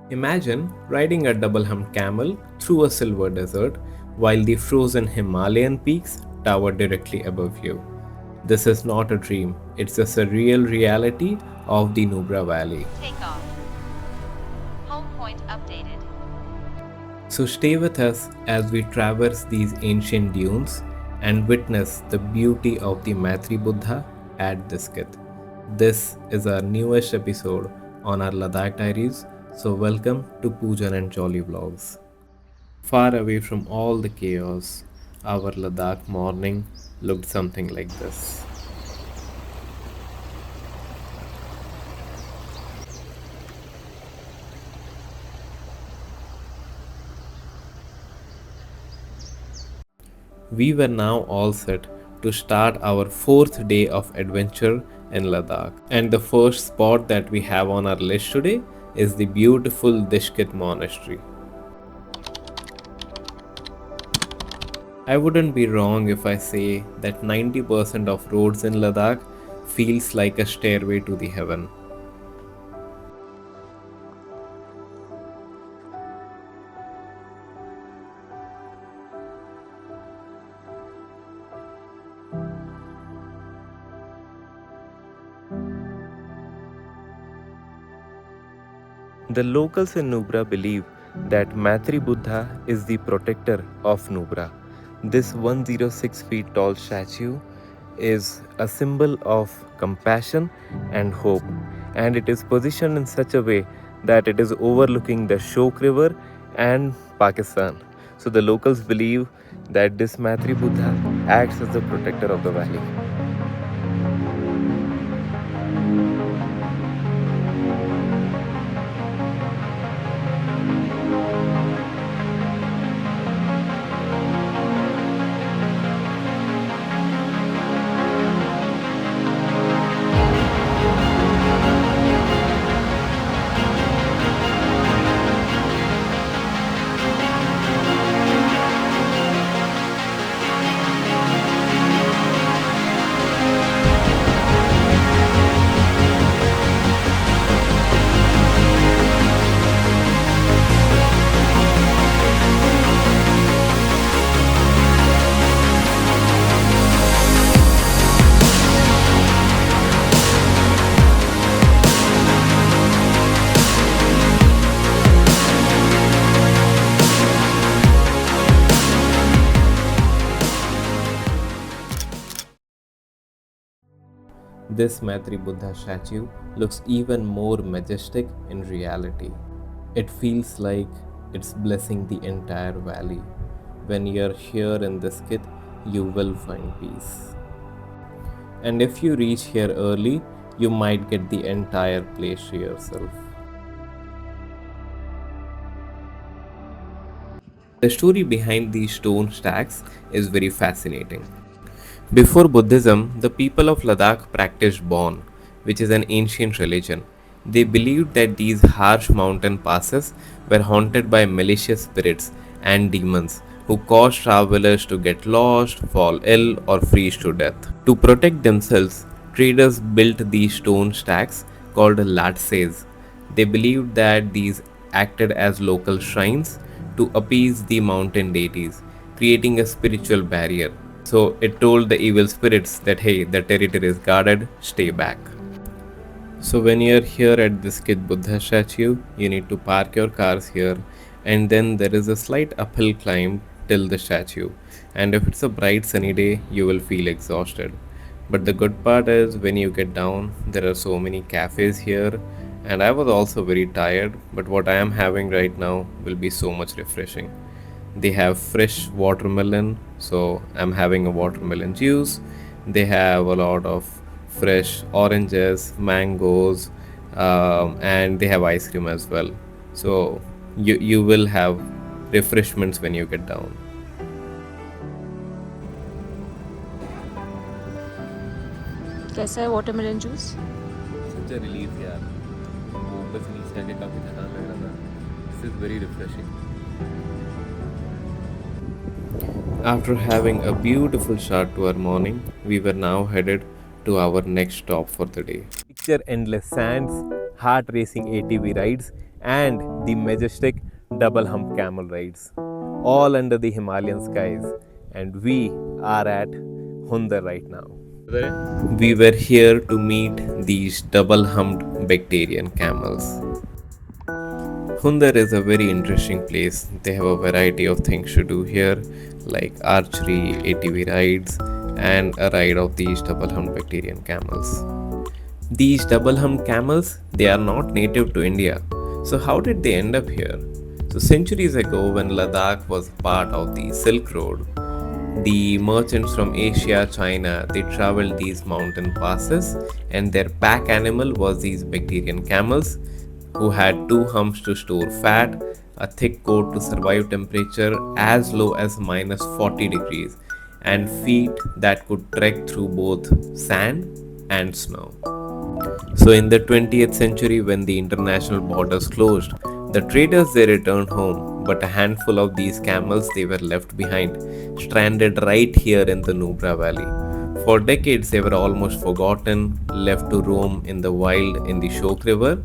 Imagine riding a double humped camel through a silver desert while the frozen Himalayan peaks tower directly above you. This is not a dream, it's a surreal reality of the Nubra Valley. Takeoff. Home point updated. So stay with us as we traverse these ancient dunes and witness the beauty of the Maitri Buddha at Diskit. This is our newest episode on our Ladakh Diaries, so welcome to Pujan and Jolly Vlogs. Far away from all the chaos, our Ladakh morning looked something like this. We were now all set to start our fourth day of adventure in Ladakh. And the first spot that we have on our list today is the beautiful Diskit Monastery. I wouldn't be wrong if I say that 90% of roads in Ladakh feels like a stairway to the heaven. The locals in Nubra believe that Maitri Buddha is the protector of Nubra. This 106 feet tall statue is a symbol of compassion and hope, and it is positioned in such a way that it is overlooking the Shok River and Pakistan. So the locals believe that this Maitri Buddha acts as the protector of the valley. This Maitri Buddha statue looks even more majestic in reality. It feels like it's blessing the entire valley. When you're here in this kit, you will find peace. And if you reach here early, you might get the entire place to yourself. The story behind these stone stacks is very fascinating. Before Buddhism, the people of Ladakh practiced Bon, which is an ancient religion. They believed that these harsh mountain passes were haunted by malicious spirits and demons who caused travelers to get lost, fall ill, or freeze to death. To protect themselves, traders built these stone stacks called latses. They believed that these acted as local shrines to appease the mountain deities, creating a spiritual barrier. So it told the evil spirits that hey, the territory is guarded, stay back. So when you're here at this Kid Buddha statue, you need to park your cars here, and then there is a slight uphill climb till the statue. And if it's a bright sunny day, you will feel exhausted. But the good part is when you get down, there are so many cafes here, and I was also very tired, but what I am having right now will be so much refreshing. They have fresh watermelon, so I'm having a watermelon juice. They have a lot of fresh oranges, mangoes, and they have ice cream as well. So you will have refreshments when you get down. कैसा है watermelon juice? Such a relief, यार. वो ऊपर से नीचे आके काफी थकान लग रहा था. This is very refreshing. After having a beautiful start to our morning, we were now headed to our next stop for the day. Picture endless sands, heart racing ATV rides, and the majestic double hump camel rides, all under the Himalayan skies. And we are at Hunder right now. We were here to meet these double humped Bacterian camels. Hunder is a very interesting place. They have a variety of things to do here, like archery, ATV rides, and a ride of these double humped Bacterian camels. These double humped camels, they are not native to India. So how did they end up here? So centuries ago, when Ladakh was part of the Silk Road, the merchants from Asia, China, they traveled these mountain passes, and their pack animal was these Bacterian camels, who had two humps to store fat, a thick coat to survive temperature as low as minus 40 degrees, and feet that could trek through both sand and snow. So in the 20th century, when the international borders closed, the traders they returned home, but a handful of these camels they were left behind, stranded right here in the Nubra Valley. For decades they were almost forgotten, left to roam in the wild in the Shok River,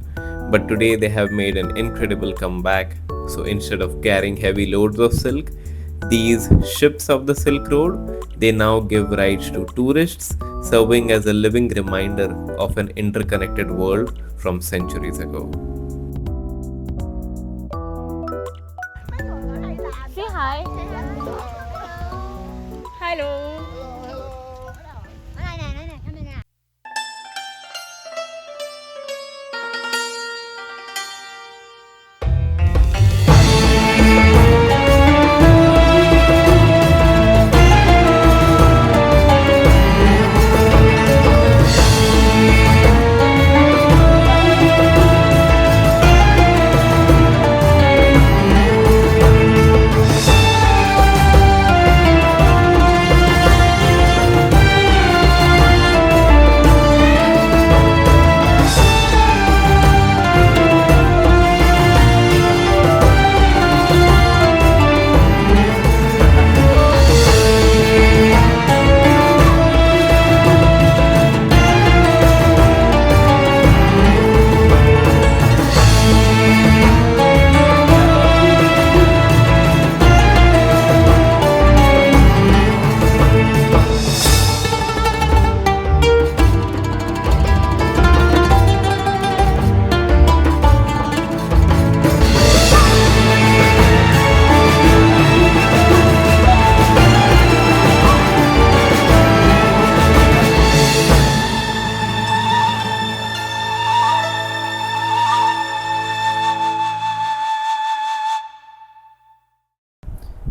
but today they have made an incredible comeback. So instead of carrying heavy loads of silk, these ships of the Silk Road, they now give rides to tourists, serving as a living reminder of an interconnected world from centuries ago. Say hi. Hello.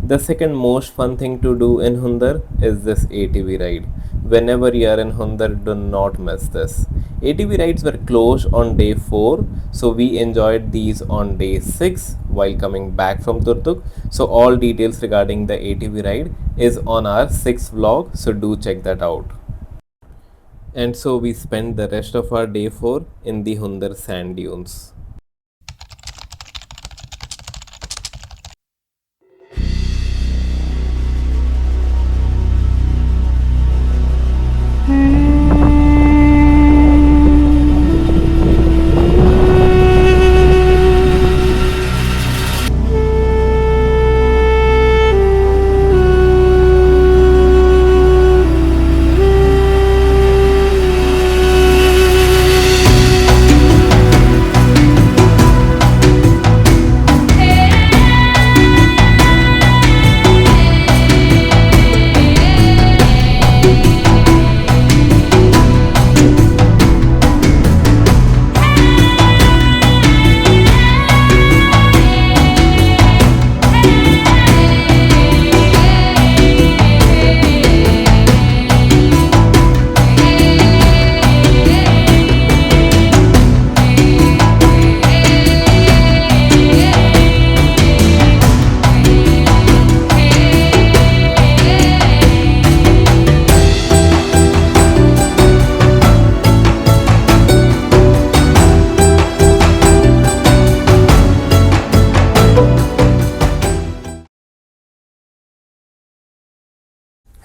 The second most fun thing to do in Hunder is this ATV ride. Whenever you are in Hunder, do not miss this. ATV rides were closed on day 4, so we enjoyed these on day 6 while coming back from Turtuk. So all details regarding the ATV ride is on our 6th vlog, so do check that out. And so we spent the rest of our day 4 in the Hunder Sand Dunes.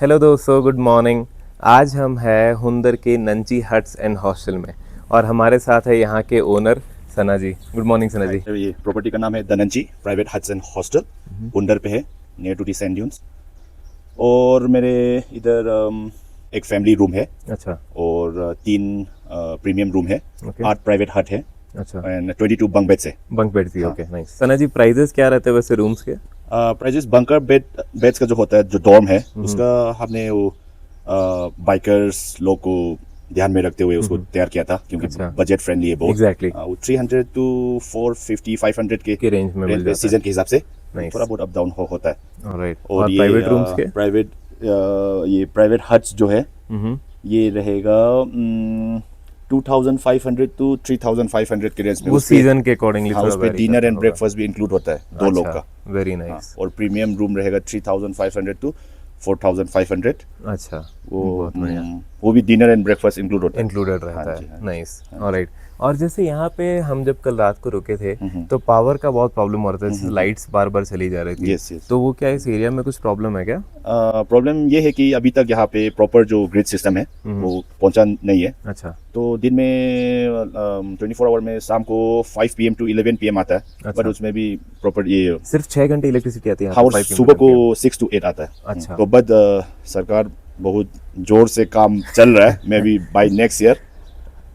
Hello दोस्तों, good morning. आज हम हैं हुंदर के नंची huts and hostel में और हमारे साथ है यहाँ के owner Sana ji, good morning Sana ji. ये प्रॉपर्टी का नाम है Nanchi private huts and hostel, Hunder पे है, near to the sand dunes. और मेरे इधर एक फैमिली रूम है, अच्छा और 3 प्रीमियम रूम है, Okay. 8 प्राइवेट हट है, अच्छा, एंड 22 बंक बेड्स है। बंक बेड थी, हाँ। Okay nice. Sana ji prices क्या रहते हैं वैसे रूम्स के? प्राइजेस बंकर बेड्स का जो होता है, जो डॉर्म है, उसका हमने वो बाइकर्स लोग को ध्यान में रखते हुए उसको तैयार किया था, क्योंकि अच्छा। बजट फ्रेंडली है बहुत। Exactly. 300 टू 450 500 के रेंज में मिल जाता है। सीजन के हिसाब से Nice. थोड़ा बहुत अप डाउन होता है। ऑलराइट, और प्राइवेट रूम्स के? ये प्राइवेट हट्स जो है, हम्म, ये रहेगा 2500 टू 3500 के रेंज में। वो उसपे- सीजन के अकॉर्डिंगली हाँ, थोड़ा उसपे vary डिनर करता एंड होगा। ब्रेकफास्ट भी इंक्लूड होता है 2 लोग का। वेरी हाँ, नाइस। और प्रीमियम रूम रहेगा 3500 टू 4500। अच्छा, वो बहुत बढ़िया, वो भी डिनर एंड ब्रेकफास्ट इंक्लूड होता है। इंक्लूडेड हाँ रहता जी, हाँ है, जी। Nice, alright. और जैसे यहाँ पे हम जब कल रात को रुके थे तो पावर का बहुत प्रॉब्लम हो रहा था, जैसे लाइट्स बार बार चली जा रही थी। Yes, yes. तो वो क्या इस एरिया में कुछ प्रॉब्लम है क्या? प्रॉब्लम ये है कि अभी तक यहाँ पे प्रॉपर जो ग्रिड सिस्टम है वो पहुंचा नहीं है। अच्छा, तो दिन में 24 आवर में शाम को 5 PM टू 11 PM आता है, अच्छा। बट उसमें भी प्रॉपर ये सिर्फ 6 घंटे इलेक्ट्रिसिटी आती है हाँ, यहाँ और पे 5 सुबह PM को 6 टू 8 आता है। अच्छा। तो बट सरकार बहुत जोर से काम चल रहा है, maybe by next year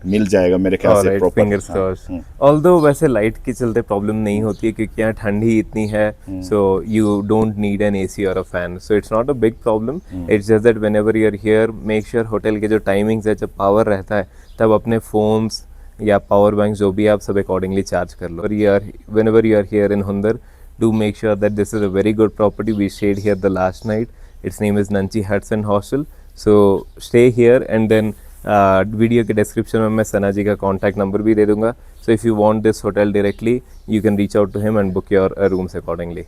मिल जाएगा मेरे ख्याल से alright, proper. Fingers crossed. Although वैसे लाइट के चलते प्रॉब्लम नहीं होती है क्योंकि यहाँ ठंडी इतनी है, so you don't need an AC और a fan, so it's not a big problem. It's just that whenever you are here, make sure hotel के जो टाइमिंग्स है, जब पावर रहता है तब अपने फोन्स या पावर बैंक जो भी है, आप सब अकॉर्डिंगली चार्ज कर लो। और whenever you are here in Hunder, do make sure that this is a very good property. We stayed here the last night. Its name is Nunchi Huts and Hostel. So stay here, and then video के description में मैं सना जी का contact number भी दे दूंगा. So if you want this hotel directly, you can reach out to him and book your rooms accordingly.